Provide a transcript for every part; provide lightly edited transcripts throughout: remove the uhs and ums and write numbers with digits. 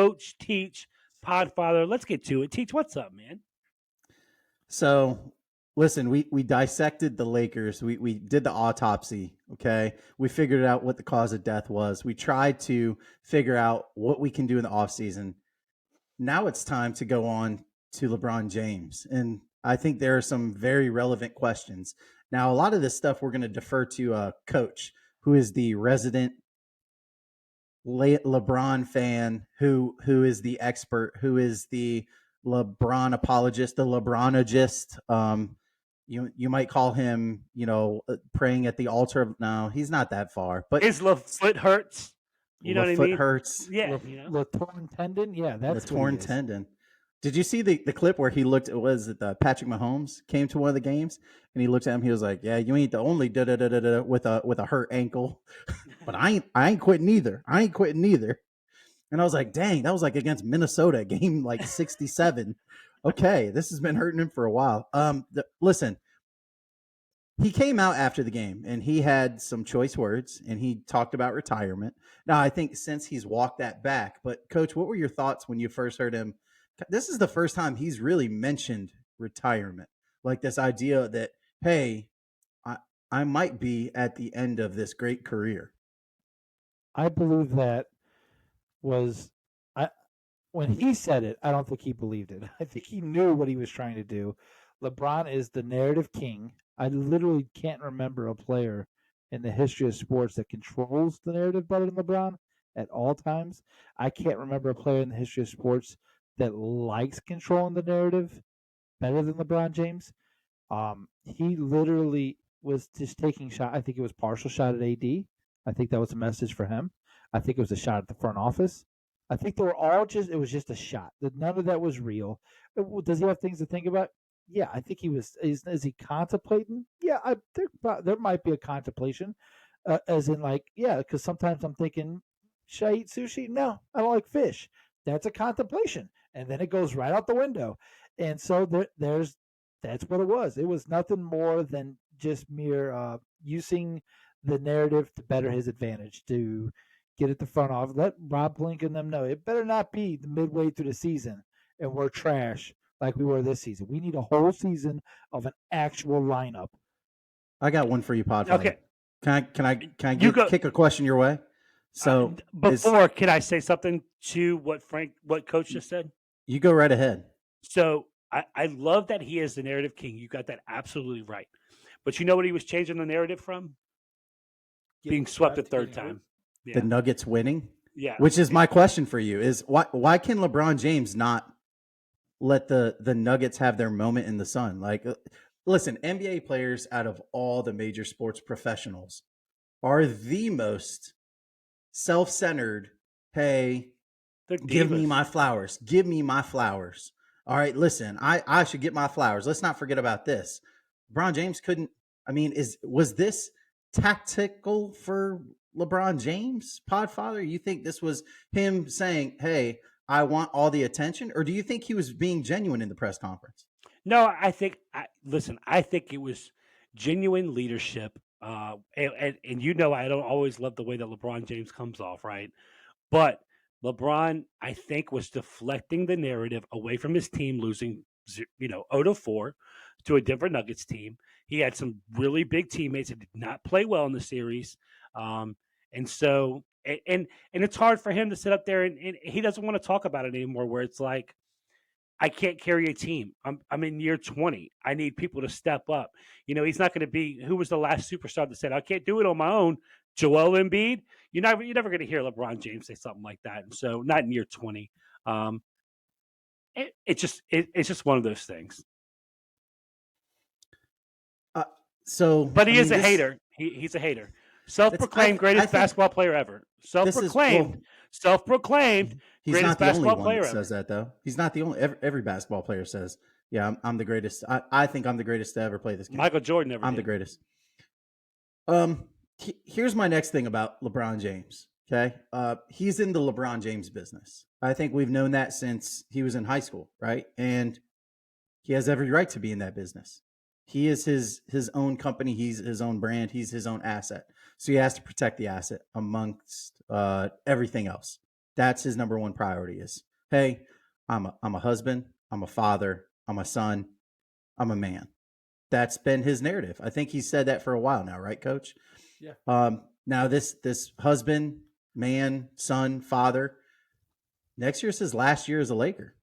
Coach, Teach, Podfather. Let's get to it. Teach, what's up, man? So listen, we dissected the Lakers. We did the autopsy. Okay. We figured out what the cause of death was. We tried to figure out what we can do in the offseason. Now it's time to go on to LeBron James. And I think there are some very relevant questions. Now, a lot of this stuff we're going to defer to Coach, who is the resident LeBron fan, who is the expert, who is the LeBron apologist, the LeBronogist. You might call him, praying at the altar of. No, he's not that far, but His left foot hurts. You know what I foot mean? hurts. Yeah. The torn tendon. Yeah, The that's torn tendon. Did you see the clip where he looked? Was it Patrick Mahomes came to one of the games and he looked at him? He was like, "Yeah, you ain't the only da da da da da with a hurt ankle, but I ain't quitting either. I ain't quitting either." And I was like, "Dang, that was like against Minnesota, game like 67." Okay, this has been hurting him for a while. Listen, he came out after the game and he had some choice words and he talked about retirement. Now, I think since he's walked that back, but Coach, what were your thoughts when you first heard him? This is the first time he's really mentioned retirement, like this idea that, hey, I, I might be at the end of this great career. I believe that was I when he said it, I don't think he believed it. I think he knew what he was trying to do. LeBron is the narrative king. I literally can't remember a player in the history of sports that controls the narrative better than LeBron at all times. I can't remember a player in the history of sports that likes controlling the narrative better than LeBron James. He literally was just taking shot. I think it was partial shot at AD. I think that was a message for him. I think it was a shot at the front office. I think they were all just. It was just a shot. None of that was real. Does he have things to think about? Yeah, I think he was. Is he contemplating? Yeah, there might be a contemplation, as in like, yeah, because sometimes I'm thinking, should I eat sushi? No, I don't like fish. That's a contemplation, and then it goes right out the window. And so there's that's what it was. It was nothing more than just mere using the narrative to better his advantage, to get at the front off. Let Rob Blink and them know it better not be the midway through the season and we're trash like we were this season. We need a whole season of an actual lineup. I got one for you, Podfather. Okay. Can I You kick a question your way? So can I say something to what Coach just said? You go right ahead. So I love that he is the narrative king. You got that absolutely right. But you know what he was changing the narrative from? Being swept a third time. Yeah. The Nuggets winning? Yeah. Which is my question for you is why can LeBron James not let the Nuggets have their moment in the sun? Like, listen, NBA players out of all the major sports professionals are the most self-centered. Hey, give me my flowers. Give me my flowers. All right, listen, I should get my flowers. Let's not forget about this. LeBron James couldn't. I mean, was this tactical for LeBron James, Podfather? You think this was him saying, "Hey, I want all the attention," or do you think he was being genuine in the press conference? No, I think it was genuine leadership. And I don't always love the way that LeBron James comes off, right? But LeBron, I think, was deflecting the narrative away from his team losing, 0-4 to a Denver Nuggets team. He had some really big teammates that did not play well in the series, and so and it's hard for him to sit up there and he doesn't want to talk about it anymore. Where it's like, I can't carry a team. I'm in year 20. I need people to step up. He's not going to be. Who was the last superstar that said, "I can't do it on my own"? Joel Embiid. You're never going to hear LeBron James say something like that. And so, not in year 20. It's just one of those things. But he is a hater. He's a hater. Self-proclaimed greatest basketball player ever. Self-proclaimed He's greatest not the only basketball one player that ever. says that, though. He's not the only. Every basketball player says, "Yeah, I'm the greatest. I think I'm the greatest to ever play this game." Michael Jordan never. I'm the greatest. Here's my next thing about LeBron James. Okay, he's in the LeBron James business. I think we've known that since he was in high school, right? And he has every right to be in that business. He is his own company. He's his own brand. He's his own asset. So he has to protect the asset amongst everything else. That's his number one priority is, hey, I'm a husband, I'm a father, I'm a son, I'm a man. That's been his narrative. I think he's said that for a while now, right, Coach? Yeah. Now this husband, man, son, father, next year's his last year as a Laker.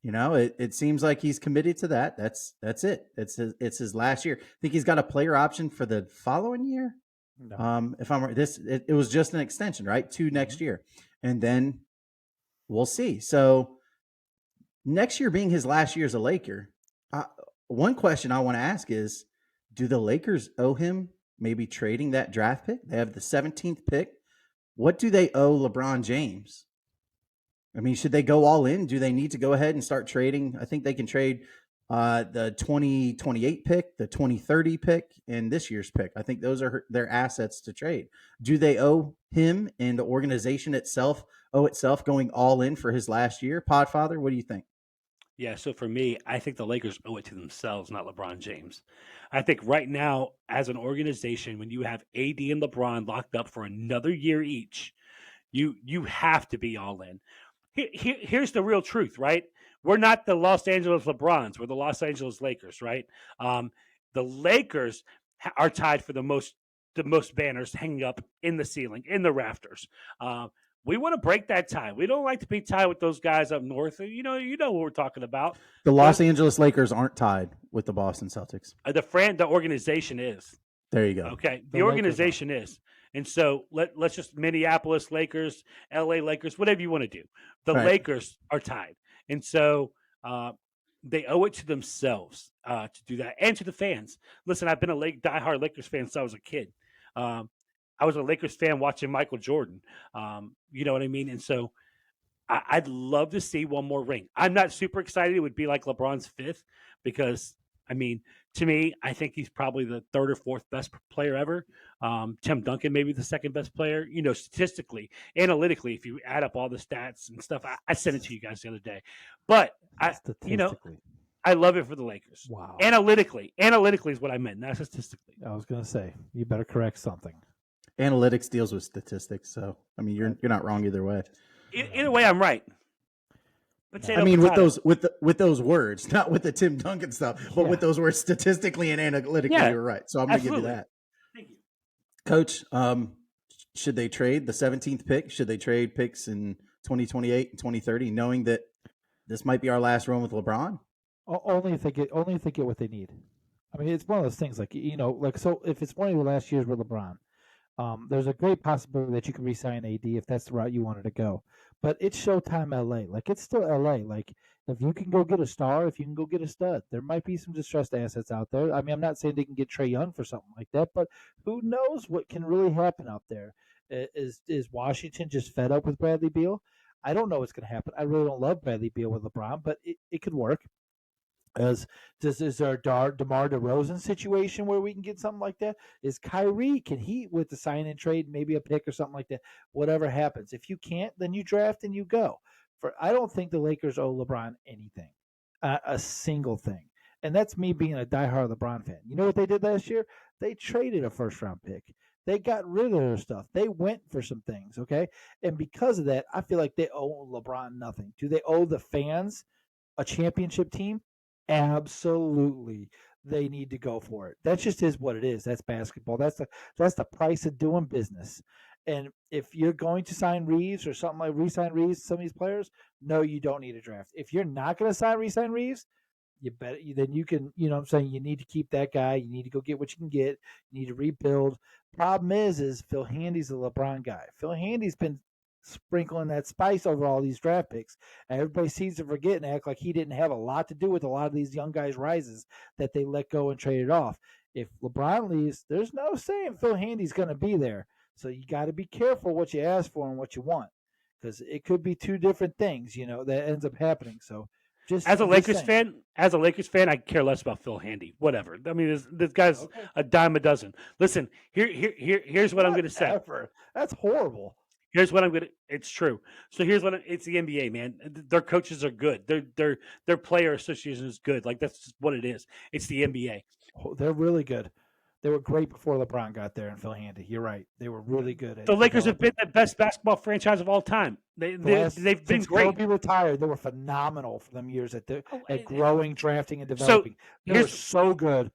It seems like he's committed to that. That's it. It's his last year. I think he's got a player option for the following year. No. If I'm right, it was just an extension, right? To next year, and then we'll see. So next year being his last year as a Laker, uh, one question I want to ask is, do the Lakers owe him maybe trading that draft pick? They have the 17th pick. What do they owe LeBron James? I mean, should they go all in? Do they need to go ahead and start trading? I think they can trade the 2028 pick, the 2030 pick, and this year's pick. I think those are their assets to trade. Do they owe him and the organization itself going all in for his last year? Podfather, what do you think? Yeah, so for me, I think the Lakers owe it to themselves, not LeBron James. I think right now, as an organization, when you have AD and LeBron locked up for another year each, you have to be all in. Here's the real truth, right? We're not the Los Angeles LeBrons. We're the Los Angeles Lakers, right? The Lakers are tied for the most banners hanging up in the ceiling, in the rafters. We want to break that tie. We don't like to be tied with those guys up north. You know what we're talking about. The Los Those Angeles Lakers aren't tied with the Boston Celtics. the organization is. There you go. Okay, The the Lakers are. organization is, and so let's just Minneapolis Lakers, L.A. Lakers, whatever you want to do. The Right. Lakers are tied, and so they owe it to themselves to do that, and to the fans. Listen, I've been a diehard Lakers fan since I was a kid. Um, I was a Lakers fan watching Michael Jordan. You know what I mean? And so I'd love to see one more ring. I'm not super excited. It would be like LeBron's fifth because, I mean, to me, I think he's probably the third or fourth best player ever. Tim Duncan, maybe the second best player. Statistically, analytically, if you add up all the stats and stuff, I sent it to you guys the other day. But Statistically. I love it for the Lakers. Wow. Analytically is what I meant, not statistically. I was going to say, you better correct something. Analytics deals with statistics, so I mean, you're not wrong either way. Either way, I'm right. I mean, with those words, not with the Tim Duncan stuff, but with those words, statistically and analytically, you're right. So I'm going to give you that. Thank you. Coach, should they trade the 17th pick? Should they trade picks in 2028 and 2030, knowing that this might be our last run with LeBron? Only if they get what they need. I mean, it's one of those things like so if it's one of your last years with LeBron, there's a great possibility that you can re-sign AD if that's the route you wanted to go. But it's Showtime LA. Like, it's still LA. Like, if you can go get a star, if you can go get a stud, there might be some distressed assets out there. I mean, I'm not saying they can get Trae Young for something like that, but who knows what can really happen out there? Is Washington just fed up with Bradley Beal? I don't know what's going to happen. I really don't love Bradley Beal with LeBron, but it could work. Is there a DeMar DeRozan situation where we can get something like that? Is Kyrie, can he, with the sign and trade, maybe a pick or something like that? Whatever happens. If you can't, then you draft and you go. I don't think the Lakers owe LeBron anything, a single thing. And that's me being a diehard LeBron fan. You know what they did last year? They traded a first-round pick. They got rid of their stuff. They went for some things, okay? And because of that, I feel like they owe LeBron nothing. Do they owe the fans a championship team? Absolutely, they need to go for it. That just is what it is. That's basketball. That's the price of doing business. And if you're going to sign Reeves or something like re-sign Reeves, some of these players, no, you don't need a draft. If you're not going to re-sign Reeves, then you can, what I'm saying, you need to keep that guy. You need to go get what you can get. You need to rebuild. Problem is Phil Handy's a LeBron guy. Phil Handy's been sprinkling that spice over all these draft picks. And everybody seems to forget and act like he didn't have a lot to do with a lot of these young guys' rises that they let go and traded off. If LeBron leaves, there's no saying Phil Handy's going to be there. So you got to be careful what you ask for and what you want, because it could be two different things, that ends up happening. So as a Lakers fan, I care less about Phil Handy. Whatever. I mean, this guy's a dime a dozen. Listen, here's what I'm going to say. That's horrible. Here's what I'm gonna. It's true. So it's the NBA, man. Their coaches are good. Their player association is good. Like, that's just what it is. It's the NBA. They're really good. They were great before LeBron got there and Phil Handy. You're right. They were really good The at Lakers have been developing. the best basketball franchise of all time. They've been Since great. Kobe retired, they were phenomenal for them years Oh, at growing, drafting, and So developing. They were here's so good.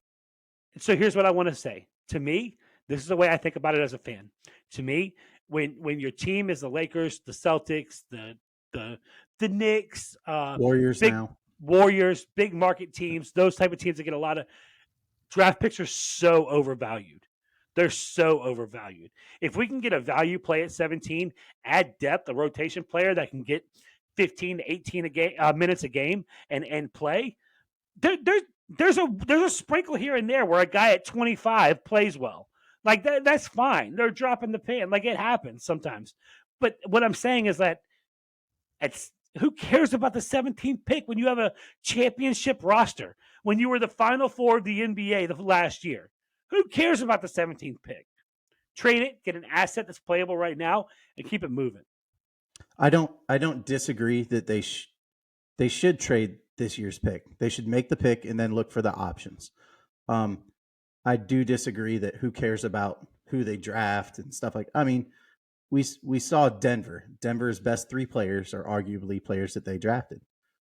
here's what I want to say. To me, this is the way I think about it as a fan. To me, when your team is the Lakers, the Celtics, the the Knicks, Warriors big now. Warriors, big market teams, those type of teams that get a lot of draft picks are so overvalued. They're so overvalued. If we can get a value play at 17, add depth, a rotation player that can get 15 to 18 minutes a game and play, there, there's a sprinkle here and there where a guy at 25 plays well. Like that's fine. They're dropping the pan. Like it happens sometimes. But what I'm saying is that it's who cares about the 17th pick when you have a championship roster? When you were the final four of the NBA the last year, who cares about the 17th pick? Trade it, get an asset that's playable right now, and keep it moving. I don't disagree that they should trade this year's pick. They should make the pick and then look for the options. Um, I do disagree that who cares about who they draft and stuff like. I mean, we saw Denver. Denver's best three players are arguably players that they drafted.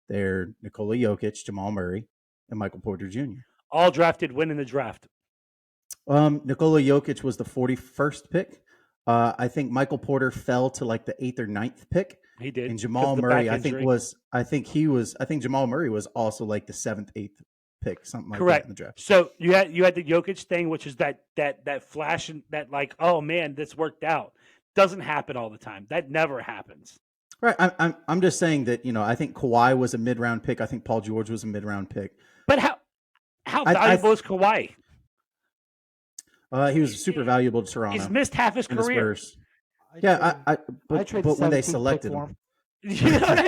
They're Nikola Jokic, Jamal Murray, and Michael Porter Jr. All drafted, win in the draft. Nikola Jokic was the 41st pick. I think Michael Porter fell to like the 8th or 9th pick. He did. And 'cause Jamal of the Murray, back I think injury. I think Jamal Murray was also like the 7th, 8th pick, something like that Correct. in the draft. So you had the Jokic thing, which is that flash and that like, oh man, this worked out. Doesn't happen all the time. That never happens. Right. I'm just saying that, I think Kawhi was a mid round pick. I think Paul George was a mid round pick. But how I valuable is Kawhi? He was super valuable to Toronto He's missed half his and the career. Spurs. Yeah, I but traded when they 17th pick selected for him, him. You know what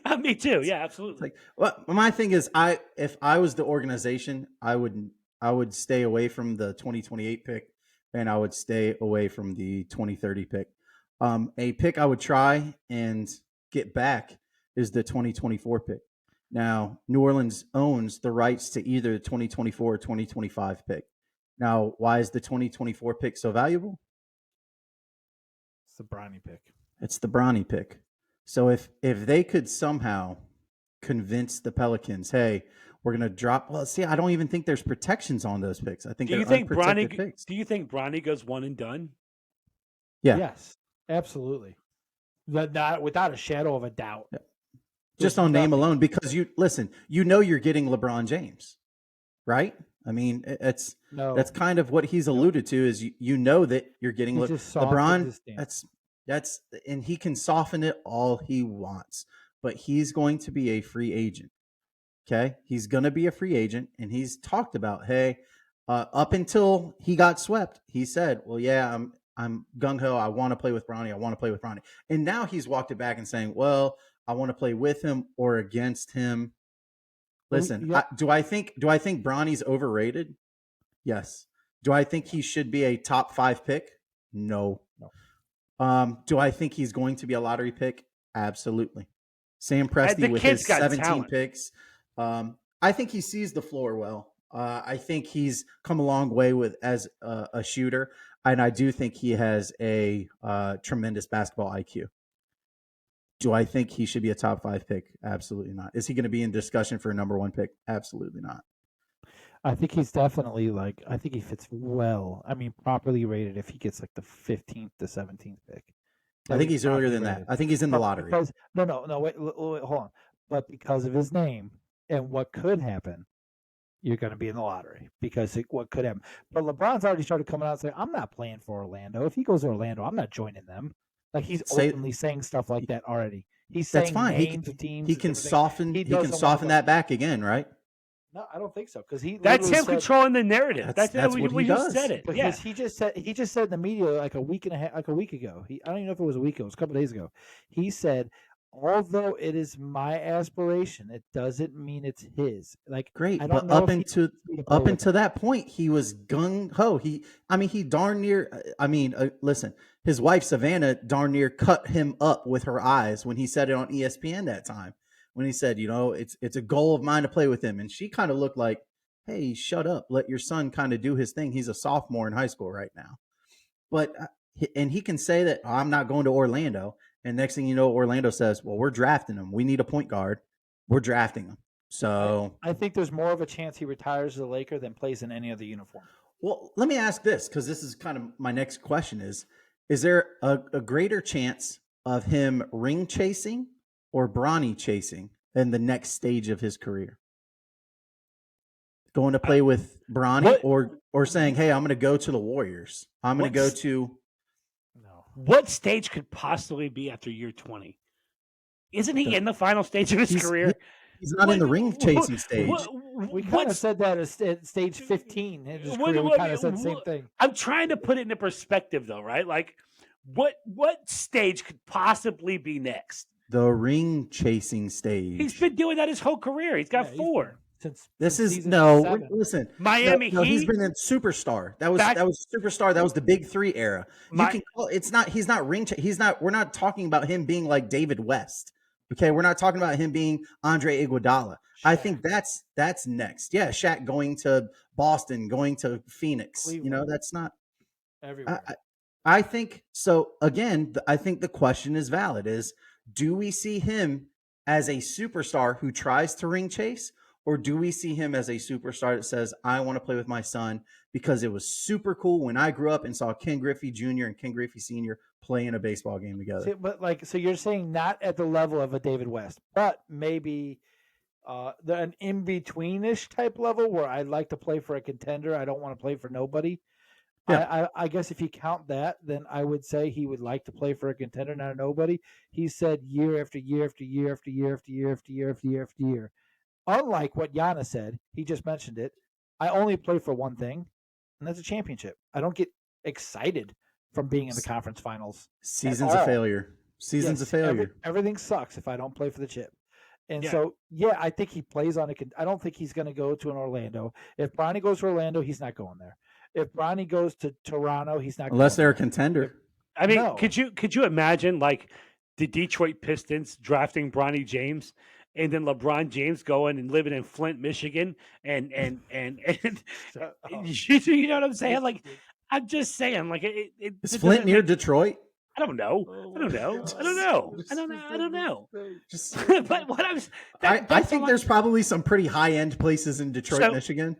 I mean? Me too. Yeah, it's absolutely. like, well, my thing is, if I was the organization, I would stay away from the 2028 pick, and I would stay away from the 2030 pick. A pick I would try and get back is the 2024 pick. Now, New Orleans owns the rights to either the 2024 or 2025 pick. Now, why is the 2024 pick so valuable? It's the Bronny pick. It's the Bronny pick. So if they could somehow convince the Pelicans, hey, we're gonna drop. Well, see, I don't even think there's protections on those picks. I think Do you they're think unprotected Bronny? picks. Do you think Bronny goes one and done? Yeah. Yes, absolutely. Not without a shadow of a doubt. Yeah. There's Just on name nothing- alone, because you're getting LeBron James, right? I mean, No, that's kind of what he's alluded to is you know that you're getting He just softened LeBron. his stance. That's and he can soften it all he wants, but he's going to be a free agent. Okay, he's going to be a free agent, and he's talked about, hey, up until he got swept, he said, well, yeah, I'm gung ho. I want to play with Bronny. I want to play with Bronny, and now he's walked it back and saying, well, I want to play with him or against him. Listen, Yeah. do I think Bronny's overrated? Yes. Do I think he should be a top 5 pick? No. Do I think he's going to be a lottery pick? Absolutely. Sam Presti The with kid's his got 17 talent. picks. I think he sees the floor well. I think he's come a long way as a shooter, and I do think he has a tremendous basketball IQ. Do I think he should be a top 5 pick? Absolutely not. Is he going to be in discussion for a number 1 pick? Absolutely not. I think he's definitely I think he fits well. I mean, properly rated if he gets like the 15th to 17th pick. I think he's earlier than that. I think he's in the lottery. Because, no, wait, hold on. But because of his name and what could happen, you're going to be in the lottery because what could happen. But LeBron's already started coming out and saying, I'm not playing for Orlando. If he goes to Orlando, I'm not joining them. Like he's openly saying stuff like that already. He's saying That's fine. names of teams. He can soften. He can doesn't soften wanna that back again, right? No, I don't think so because he. That's literally him said- controlling the narrative. That's we what he just does. said it. Because Yeah. he just said in the media like a week ago. I don't even know if it was a week ago. It was a couple of days ago. He said, although it is my aspiration, it doesn't mean it's his. Like Great, I don't but know up if into he's up until that point, he was gung ho. He darn near. Listen, his wife Savannah darn near cut him up with her eyes when he said it on ESPN that time. When he said, it's a goal of mine to play with him, and she kind of looked like, hey, shut up, let your son kind of do his thing. He's a sophomore in high school right now. But and he can say that, "Oh, I'm not going to Orlando." And next thing you know, Orlando says, "Well, we're drafting him. We need a point guard. We're drafting him." So, I think there's more of a chance he retires as a Laker than plays in any other uniform. well, let me ask this, because this is kind of my next question: is there a greater chance of him ring chasing or Bronny chasing in the next stage of his career? Going to Uh, play with Bronny, what or saying, "Hey, I'm going to go to the Warriors. I'm going to go what's to." No. what stage could possibly be after year 20? Isn't he The, in the final stage of his he's he, career? he's not in What the ring chasing stage. We kind of what's said that at stage 15 in his what, career. We what, kind of said the same thing. I'm trying to put it into perspective though, right? Like what stage could possibly be next? The ring chasing He's stage. been doing that his whole career. He's got Yeah, four. This is season no. 7. Listen, Miami no. He's Heat been in superstar. back That was superstar. That was the big three era. You my can call it's not. He's not ring. He's not. We're not talking about him being like David West. Okay, we're not talking about him being Andre Iguodala. I think that's next. Yeah, Shaq going to Boston, going to Phoenix. Cleveland. That's not. Everywhere. I think so. Again, I think the question is valid: is do we see him as a superstar who tries to ring chase, or do we see him as a superstar that says, "I want to play with my son because it was super cool when I grew up and saw Ken Griffey Jr. and Ken Griffey Sr. play in a baseball game together"? See, but so you're saying not at the level of a David West, but maybe an in betweenish type level where I'd like to play for a contender. I don't want to play for nobody. Yeah. I guess if you count that, then I would say he would like to play for a contender, not a nobody. He said year after year after year after year after year after year after year after year. Unlike what Giannis said, he just mentioned it. I only play for one thing, and that's a championship. I don't get excited from being in the conference finals at Seasons of all. failure. Seasons of Yes, failure. everything sucks if I don't play for the chip. And Yeah. so, yeah, I think he plays on it. I don't think he's going to go to an Orlando. If Bronny goes to Orlando, he's not going there. If Bronny goes to Toronto, he's not Unless going they're a there. contender. I mean, No. could you imagine like the Detroit Pistons drafting Bronny James and then LeBron James going and living in Flint, Michigan and Shut up. you know what I'm saying? Like I'm just saying, like it Is it Flint doesn't near make Detroit? I don't know. Oh I don't my know. I don't God. know. This I don't is know. a I don't know. mistake. Just But what I was I that's all think there's probably some pretty high end places in Detroit, so Michigan.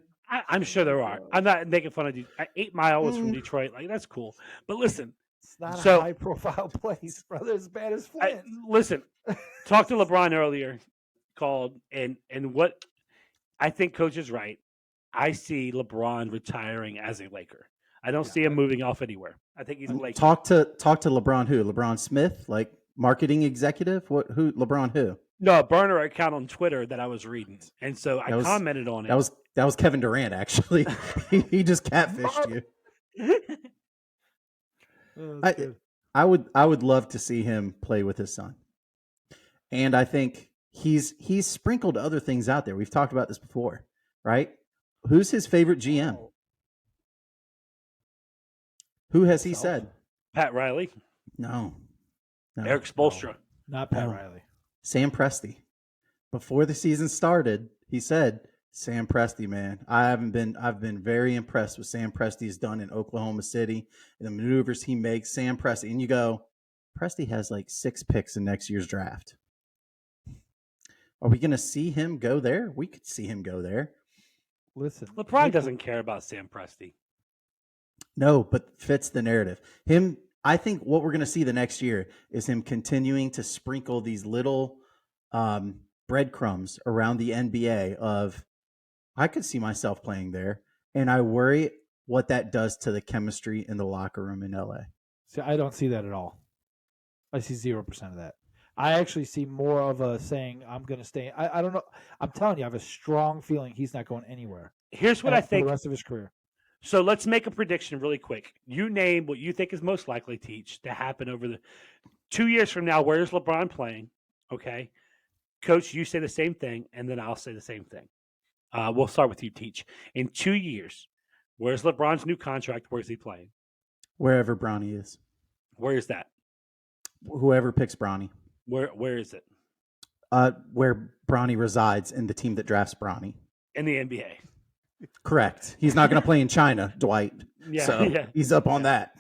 I'm sure there are. I'm not making fun of you. 8 Mile is from Mm, Detroit. Like that's cool. But listen, It's not a so high profile place, brother. As bad as I, Flint. listen. Talked to LeBron earlier, called and what I think coach is right. I see LeBron retiring as a Laker. I don't Yeah, see him moving off anywhere. I think he's a Laker. talk to LeBron who? LeBron Smith, like marketing executive? What who LeBron who? No, a burner account on Twitter that I was reading, and so I That was commented on that it. was that was Kevin Durant actually. he just catfished you. Oh, I that's good. I would love to see him play with his son. And I think he's sprinkled other things out there. We've talked about this before, right? Who's his favorite GM? Oh, Who has he himself? said? Pat Riley, No. No. Eric Spoelstra. Not Pat No. Riley. Sam Presti. Before the season started, he said, "Sam Presti, man, I've been very impressed with Sam Presti's done in Oklahoma City and the maneuvers he makes. Sam Presti." And you go, Presti has like 6 picks in next year's draft. Are we going to see him go there? We could see him go there. Listen, LeBron Nick- doesn't care about Sam Presti. No, but fits the narrative. I think what we're going to see the next year is him continuing to sprinkle these little breadcrumbs around the NBA of, I could see myself playing there. And I worry what that does to the chemistry in the locker room in LA. See, I don't see that at all. I see 0% of that. I actually see more of a saying, I'm going to stay. I don't know. I'm telling you, I have a strong feeling he's not going anywhere Here's what I for think. the rest of his career. So let's make a prediction really quick. You name what you think is most likely to happen over the 2 years from now. Where's LeBron playing? Okay, Coach, you say the same thing, and then I'll say the same thing. We'll start with you, Teach. In 2 years, where's LeBron's new contract? Where's he playing? Wherever Bronny is. Where is that? Whoever picks Bronny. Where is it? Where Bronny resides in the team that drafts Bronny. In the NBA. Correct. He's not going to play in China, Dwight. Yeah, So yeah. he's up on that.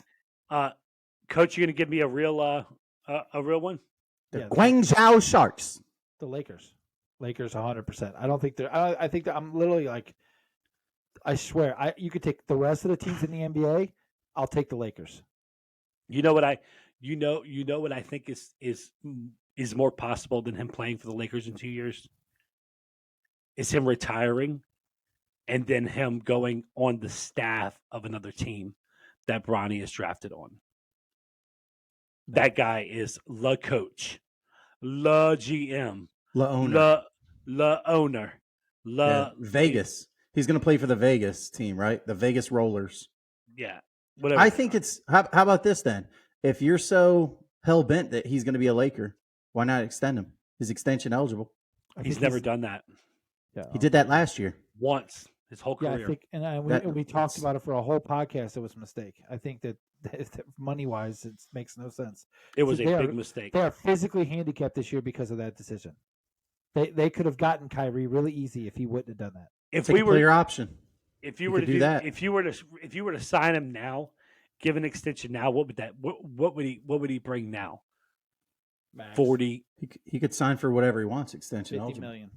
Coach, you gonna give me a real one? The Yeah, Guangzhou Sharks. the Lakers. Lakers 100%. I don't think they're I think that I'm literally like I swear, you could take the rest of the teams in the NBA, I'll take the Lakers. You know what I think is more possible than him playing for the Lakers in 2 years? Is him retiring and then him going on the staff of another team that Bronny is drafted on. That guy is the coach, the GM, La owner. the owner, Vegas. He's going to play for the Vegas team, right? The Vegas Rollers. Yeah, whatever. I think it's how about this then? If you're so hell bent that he's going to be a Laker, why not extend him? He's extension eligible. He's never done that. Yeah, He did that last year. Once his whole yeah, career. I think, and we talked about it for a whole podcast. It was a mistake. I think that money wise, it makes no sense. It was So a big mistake. They are physically handicapped this year because of that decision. They could have gotten Kyrie really easy if he wouldn't have done that. If Take we a were player option. if you were to do that. if you were to sign him now, give an extension now, what would he bring now? Max. 40, He could sign for whatever he wants. Extension 50 eligible. million.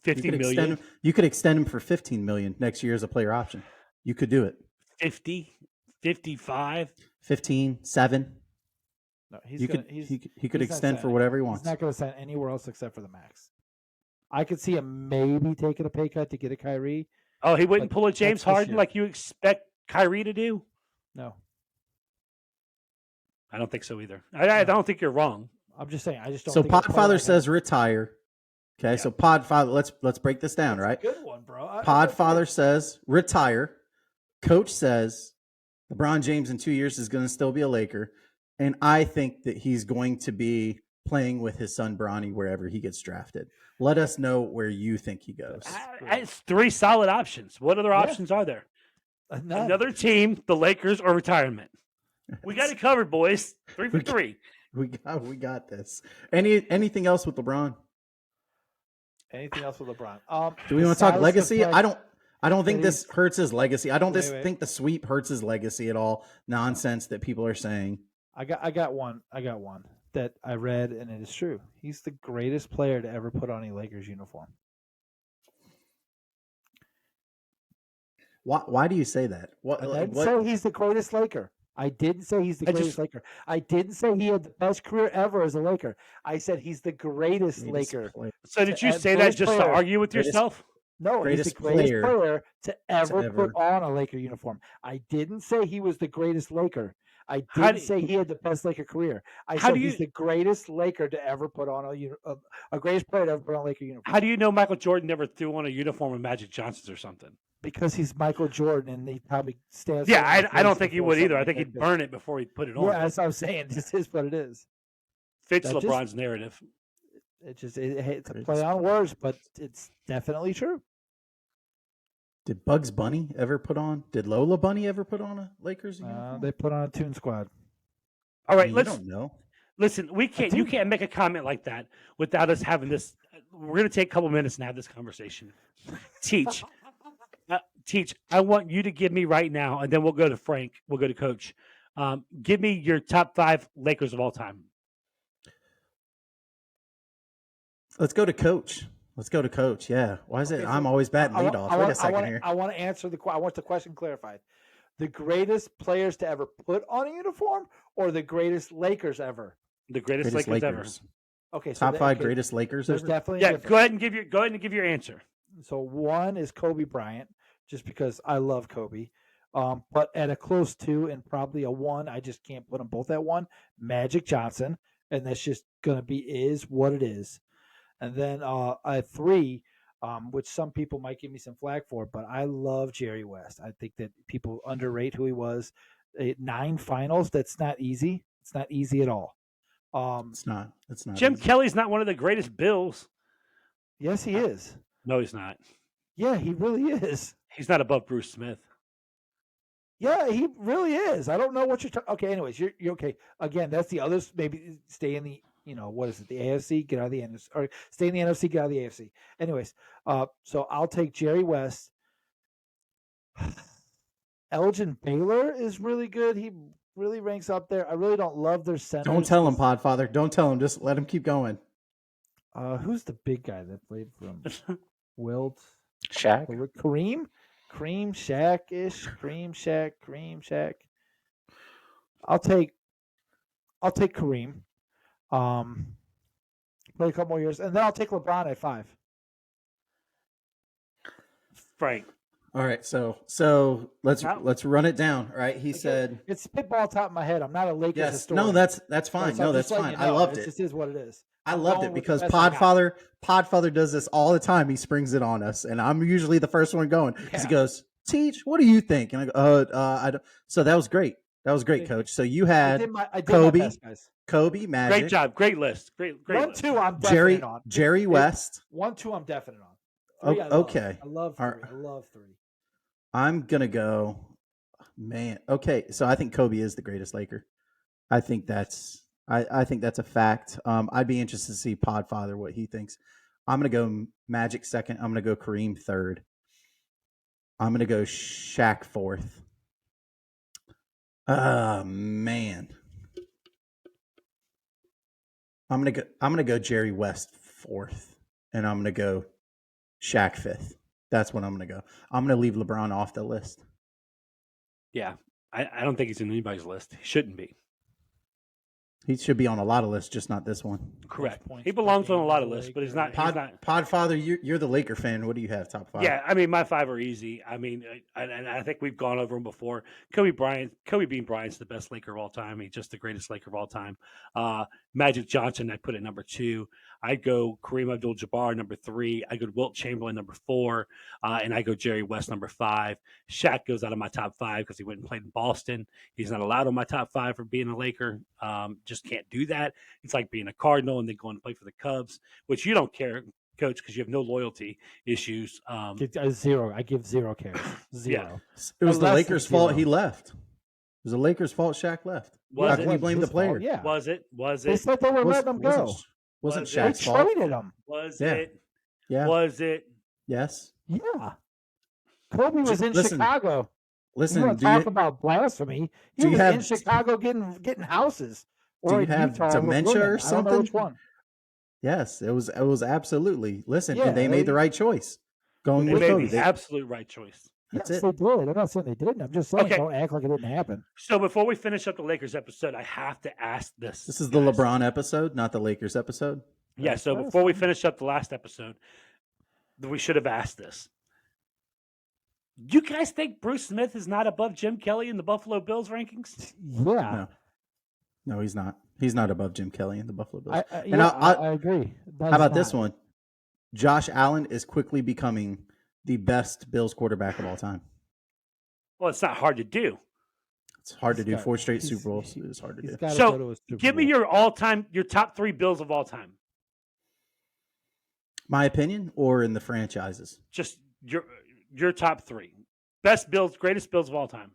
50 million, You could extend him for 15 million next year as a player option. You could do it. 50, 55. 15, 7. No, He could he's not extend for signing- whatever he He's wants. not going to sign anywhere else except for the max. I could see him maybe taking a pay cut to get a Kyrie. Oh, he wouldn't But pull a James that's this Harden year. like you expect Kyrie to do? No, I don't think so either. I don't think you're wrong. I'm just saying. I just don't. So think a player Podfather like says retire. Okay, Yeah. so Podfather, let's break this down, right? Good one, bro. Podfather says retire. Coach says LeBron James in 2 years is going to still be a Laker, and I think that he's going to be playing with his son Bronny wherever he gets drafted. Let us know where you think he goes. It's three solid options. What other options are there? None. Another team, the Lakers, or retirement. We got it covered, boys. 3 for 3. We got this. Anything else with LeBron? Anything else with LeBron? Do we want to talk besides the legacy? fact I don't think that this hurts his legacy. I don't Wait. think the sweep hurts his legacy at all. Nonsense that people are saying. I got one that I read, and it is true. He's the greatest player to ever put on a Lakers uniform. Why do you say that? I didn't say he's the greatest Laker. I didn't say he's the greatest Laker. I didn't say he had the best career ever as a Laker. I said he's the greatest Laker. So did you say that greatest just to player. argue with yourself? No, he's the Greatest greatest player player to ever ever. put on a Laker uniform. I didn't say he was the greatest Laker. I How didn't do- say he had the best Laker career. I How said do he's you- the greatest Laker to ever put on a greatest player to ever put on a Laker uniform. How do you know Michael Jordan never threw on a uniform with Magic Johnson's or something? Because he's Michael Jordan, and he probably stands. Yeah, on his I don't face think he before would either. something I think like he'd that. burn it before he put it on. Yeah, that's what I'm saying. This is what it is. Fits that just- LeBron's narrative. It's a play on words, but it's definitely true. Did Bugs Bunny ever put on? Did Lola Bunny ever put on a Lakers uniform? They put on a Toon Squad. All right, You let's don't know. listen. You can't make a comment like that without us having this. We're going to take a couple minutes and have this conversation. Teach. I want you to give me right now, and then we'll go to Frank. We'll go to Coach. Give me your top 5 Lakers of all time. Let's go to Coach. Yeah. Why is it? Okay, so I'm always batting leadoff. Wait a second here. I want to answer I want the question clarified. The greatest players to ever put on a uniform, or the greatest Lakers ever? The greatest, Greatest Lakers ever. Lakers. Okay, so Top 5 okay, greatest Lakers There's ever. definitely a Yeah, difference. go ahead and give your answer. So one is Kobe Bryant, just because I love Kobe. But at a close 2 and probably a 1, I just can't put them both at 1. Magic Johnson, and that's just gonna be is what it is. And then a 3, which some people might give me some flack for, but I love Jerry West. I think that people underrate who he was. 9 finals, that's not easy. It's not easy at all. It's not. Jim easy. Kelly's not one of the greatest Bills. Yes, he is. No, he's not. Yeah, he really is. He's not above Bruce Smith. Yeah, he really is. I don't know what you're talking. Okay, anyways, you're okay. Again, that's the others. Maybe stay in the what is it? The AFC, get out of the NFC, or stay in the NFC, get out of the AFC. Anyways, so I'll take Jerry West, Elgin Baylor is really good. He really ranks up there. I really don't love their centers. Don't tell him, Podfather. Don't tell him. Just let him keep going. Who's the big guy that played for him? Wilt? Shaq. Kareem? Kareem Shaq-ish? Kareem Shaq. I'll take Kareem. Play a couple more years, and then I'll take LeBron at 5. Frank. All right, so let's run it down. All right, he said it's spitball on top of my head. I'm not a Lakers yes. historian. No, that's fine. No, that's fine. I loved it. It just is what it is. I loved it because Podfather does this all the time. He springs it on us, and I'm usually the first one going because he goes, "Teach, what do you think?" And I go, I don't. So that was great. That was great, Coach. So you had I did Kobe, my best, guys. Kobe, Magic. Great job. Great list. Great 1, list. 2, I'm definite on. Jerry West. 1, 2, I'm definite on. 3, Okay. I love 3. I love 3. I'm gonna go, man. Okay, so I think Kobe is the greatest Laker. I think that's a fact. I'd be interested to see Podfather what he thinks. I'm gonna go Magic second. I'm gonna go Kareem third. I'm gonna go Shaq fourth. Man. I'm gonna go Jerry West fourth, and I'm gonna go Shaq fifth. That's what I'm gonna go. I'm gonna leave LeBron off the list. Yeah, I don't think he's in anybody's list. He shouldn't be. He should be on a lot of lists, just not this one. Correct. He belongs on a lot of lists, but he's not. Podfather, you're the Laker fan. What do you have top 5? Yeah, I mean, my 5 are easy. I mean, and I think we've gone over them before. Kobe Bean Bryant's the best Laker of all time. He's just the greatest Laker of all time. Magic Johnson, I put at number 2. I'd go Kareem Abdul-Jabbar, number 3. I go Wilt Chamberlain, number 4. And I go Jerry West, number 5. Shaq goes out of my top 5 because he went and played in Boston. He's not allowed on my top 5 for being a Laker. Just can't do that. It's like being a Cardinal and then going to play for the Cubs, which you don't care, Coach, because you have no loyalty issues. 0. I give 0 cares. 0. Yeah. It was the Lakers' fault he left. It was the Lakers' fault Shaq left. How can you blame the player? Yeah. Was it? They said they were letting him go. Wasn't Was it? Shaq's They fault. traded him. Was Yeah. it? Yeah. Was it? Yes. Yeah. Kobe was in Listen, Chicago. Listen, you want to talk about blasphemy? He was in Chicago getting houses. Do you have dementia or something? I don't know which one. Yes, it was absolutely. Listen, Yeah, and they made the right choice. Going They with made Kobe. the absolute right choice. That's Yes, it. they did. I'm not saying they didn't. I'm just saying Okay. don't act like it didn't happen. So before we finish up the Lakers episode, I have to ask this. This is the guys. LeBron episode, not the Lakers episode. Yeah. So That's before we fine. finish up the last episode, we should have asked this. You guys think Bruce Smith is not above Jim Kelly in the Buffalo Bills rankings? Yeah. No, he's not. He's not above Jim Kelly in the Buffalo Bills. I agree. How about this one? Josh Allen is quickly becoming the best Bills quarterback of all time. Well, it's not hard to do. It's hard to do. 4 straight Super Bowls is hard to do. So give me your top 3 Bills of all time. My opinion, or in the franchises? Just your top 3 best Bills, greatest Bills of all time.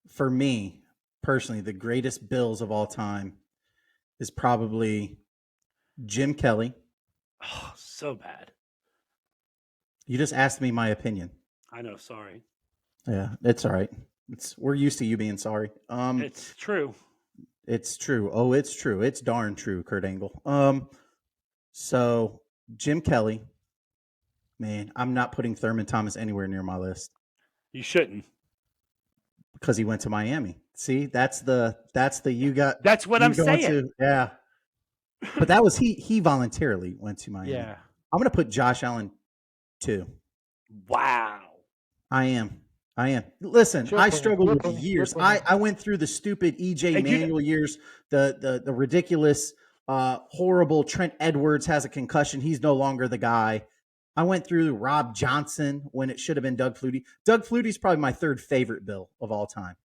For me, personally, the greatest Bills of all time is probably Jim Kelly. Oh, so bad. You just asked me my opinion. I know. Sorry. Yeah, it's all right. We're used to you being sorry. It's true. It's true. Oh, it's true. It's darn true, Kurt Angle. So Jim Kelly, man, I'm not putting Thurman Thomas anywhere near my list You shouldn't. because he went to Miami. See, that's the you got. That's what you I'm going saying. Yeah, but that was he voluntarily went to Miami. Yeah. I'm gonna put Josh Allen 2. Wow. I am. Listen, Sure I thing. struggled with Sure the thing. years. Sure thing. I went through the stupid EJ And you- Manuel years, the ridiculous, horrible Trent Edwards has a concussion. He's no longer the guy. I went through Rob Johnson when it should have been Doug Flutie. Doug Flutie's probably my 3rd favorite Bill of all time.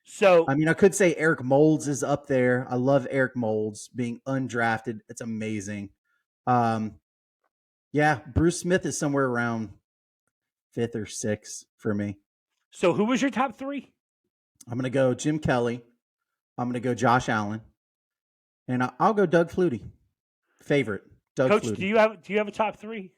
So I mean, I could say Eric Moulds is up there. I love Eric Moulds being undrafted. It's amazing. Yeah, Bruce Smith is somewhere around 5th or 6th for me. So who was your top 3? I'm going to go Jim Kelly. I'm going to go Josh Allen. And I'll go Doug Flutie. Favorite, Doug Coach, Flutie. do you have a top 3?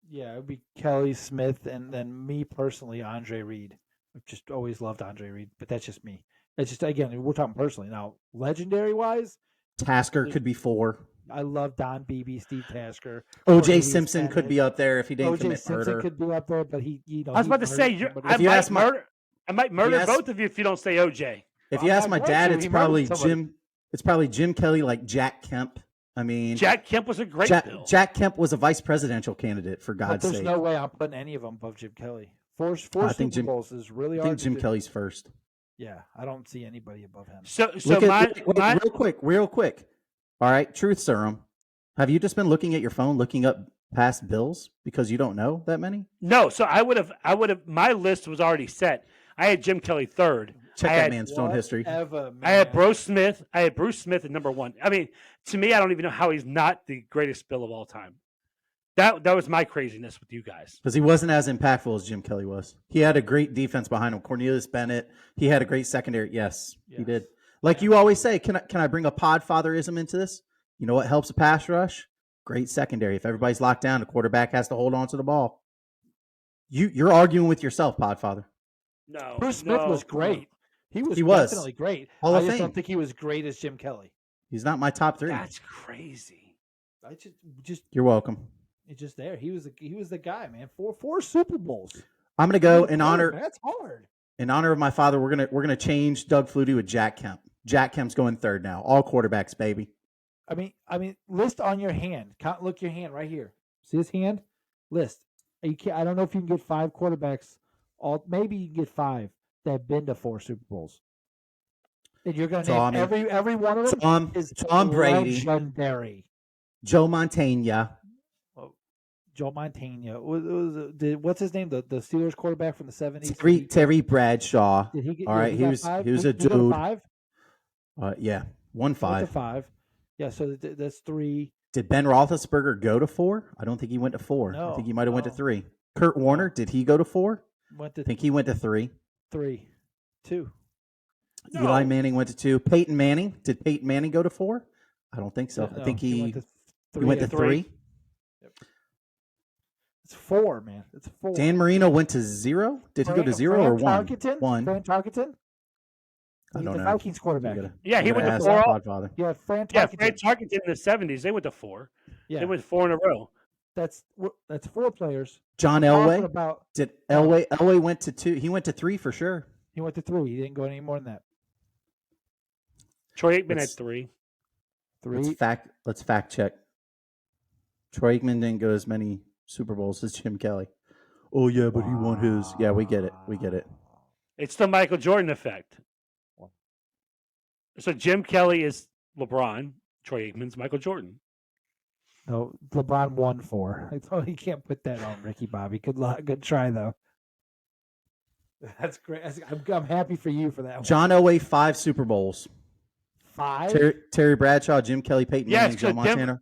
Yeah, it would be Kelly Smith, and then me personally, Andre Reed. I've just always loved Andre Reed, but that's just me. It's just again, we're talking personally now. Legendary wise, Tasker could be 4. I love Don Beebe, Steve Tasker, O.J. Cornelius Simpson could Bennett. be up there if he didn't O.J. commit Simpson murder. could be up there, but he, I was he about to say, murdered somebody. I If you might ask my- murder. I might murder both of you if you don't say OJ. If Well, you I'm ask not my going dad, to. it's He murdered probably somebody. Jim. It's probably Jim Kelly, like Jack Kemp. I mean, Jack Kemp was a great bill. Jack Kemp was a vice presidential candidate, for But God's there's sake. no way I'm putting any of them above Jim Kelly. Four I think Super Jim- Bowls is really I hard think to Jim do. Kelly's first. Yeah, I don't see anybody above him. So Look at my real quick. All right, truth serum. Have you just been looking at your phone, looking up past bills because you don't know that many? no. So I would have. My list was already set. I had Jim Kelly third. Check I that had- man's phone history. Whatever, man. I had Bruce Smith. I had Bruce Smith at number 1. I mean, to me, I don't even know how he's not the greatest bill of all time. That was my craziness with you guys. Because he wasn't as impactful as Jim Kelly was. He had a great defense behind him. Cornelius Bennett. He had a great secondary. Yes, he Yes. did. Like you always say, can I bring a podfatherism into this? You know what helps a pass rush? Great secondary. If everybody's locked down, the quarterback has to hold on to the ball. You're arguing with yourself, Podfather. No, Bruce Smith no, was great. He was definitely great. Hall I of just Fame. don't think he was great as Jim Kelly. He's not my top 3. That's crazy. I just You're welcome. it's just there. He was the guy, man. Four Super Bowls. I'm gonna go in honor That's hard. of my father. We're gonna change Doug Flutie with Jack Kemp. Jack Kemp's going third now. All quarterbacks, baby. I mean, list on your hand. Look your hand right here. See his hand? List. You can't, I don't know if you can get 5 quarterbacks. Maybe you can get 5 that have been to 4 Super Bowls. And you're going to name every one of them is Tom Brady, legendary. Joe Montana, Joe Montana. What's his name? The Steelers quarterback from the 70s. Terry Bradshaw. Did he get? All right, he was a Did he go to dude. 5? Yeah, 1-5. Went to 5. Yeah, so that's 3. Did Ben Roethlisberger go to 4? I don't think he went to 4. No, I think he might have went to no. 3. Kurt Warner, did he go to 4? Went I to think he went to 3. 3, 2. No. Eli Manning went to 2. Peyton Manning, did Peyton Manning go to 4? I don't think so. No, I think he went to 3. went to 3. It's 4, man. It's 4. Dan Marino went to 0. Did he go to 0 or 1? 1. Fran Tarkenton? I don't the know. Vikings quarterback. Yeah, he went to ask 4. Podfather. Yeah, Fran Tarkenton. Yeah, Fran Tarkenton in the 70s. They went to 4. Yeah, They went 4 in a row. that's 4 players. John Talking Elway. about Did Elway went to 2? He went to 3 for sure. he went to 3. He didn't go any more than that. Troy Aikman had Let's- 3. 3. Let's fact check. Troy Aikman didn't go as many Super Bowls as Jim Kelly. Oh yeah, but he won his. Yeah, we get it. We get it. It's the Michael Jordan effect. So Jim Kelly is LeBron. Troy Aikman's Michael Jordan. No, LeBron won 4. I thought you can't put that on Ricky Bobby. Good luck. Good try though. That's great. I'm happy for you for that one. John Elway 5 Super Bowls. 5. Terry Bradshaw, Jim Kelly, Peyton Manning, Yes, Joe Montana.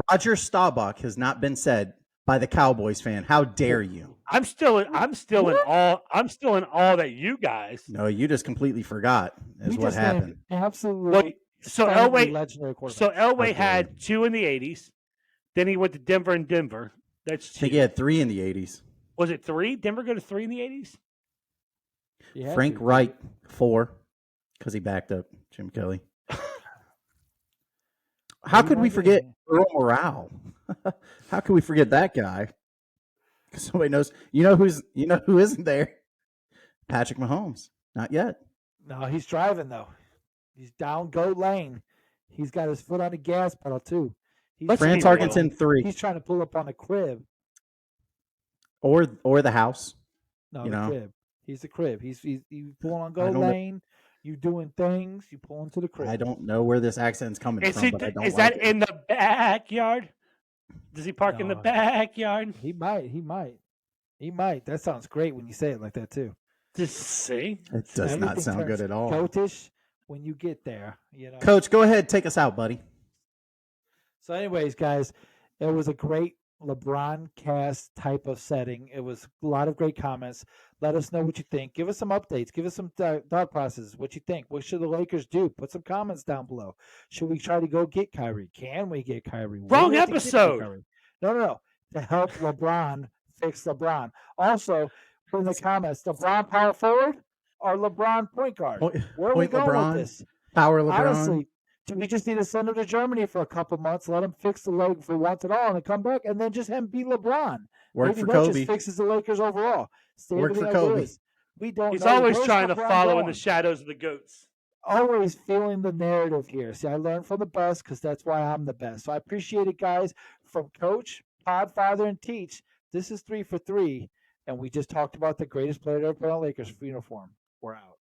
Roger Staubach has not been said by the Cowboys fan. How dare you? I'm still in awe. I'm still in awe that you guys. No, you just completely forgot. Is We what just named happened. Absolutely. Well, so stunningly Elway- legendary quarterback. So Elway Okay. had 2 in the 80s. Then he went to Denver and Denver. That's I 2. think he had 3 in the 80s. Was it 3? Denver go to 3 in the 80s? He had Frank to. Wright 4 because he backed up Jim Kelly. How could we forget Earl Morale? How could we forget that guy? Somebody knows. You know who isn't there? Patrick Mahomes. Not yet. No, he's driving though. He's down goat lane. He's got his foot on the gas pedal too. Let's Fran be real. Tarkenton 3 He's trying to pull up on the crib. or the house. No, You the know? crib. He's the crib. He's pulling on I goat don't know. lane. You doing things. You pull into the crib. I don't know where this accent's coming Is, from, but I don't is like that it. in the backyard? Does he park in the No. backyard? He might. That sounds great when you say it like that too. Just see. It does not Everything sound turns good at all. Goatish when you get there. You know. Coach, go ahead, take us out, buddy. So, anyways, guys, it was a great LeBron cast type of setting. It was a lot of great comments. Let us know what you think. Give us some updates. Give us some thought processes. What you think? What should the Lakers do? Put some comments down below. Should we try to go get Kyrie? Can we get Kyrie? Will Wrong we have to get episode. Kyrie? No. to help LeBron fix LeBron. Also, put in the comments, LeBron power forward or LeBron point guard? Point, Where are we point going with LeBron, this? power LeBron. Honestly, we just need to send him to Germany for a couple months, let him fix the leg for once and all, and then come back, and then just him beat LeBron. Work Maybe for that Kobe. just fixes the Lakers overall. Stay Work everything for like it Kobe. is. We don't He's know. always Where's trying to LeBron follow in going? the shadows of the goats. Always feeling the narrative here. See, I learned from the best because that's why I'm the best. So I appreciate it, guys. From Coach, Podfather, and Teach, this is 3 for 3, and we just talked about the greatest player to ever play on Lakers uniform. We're out.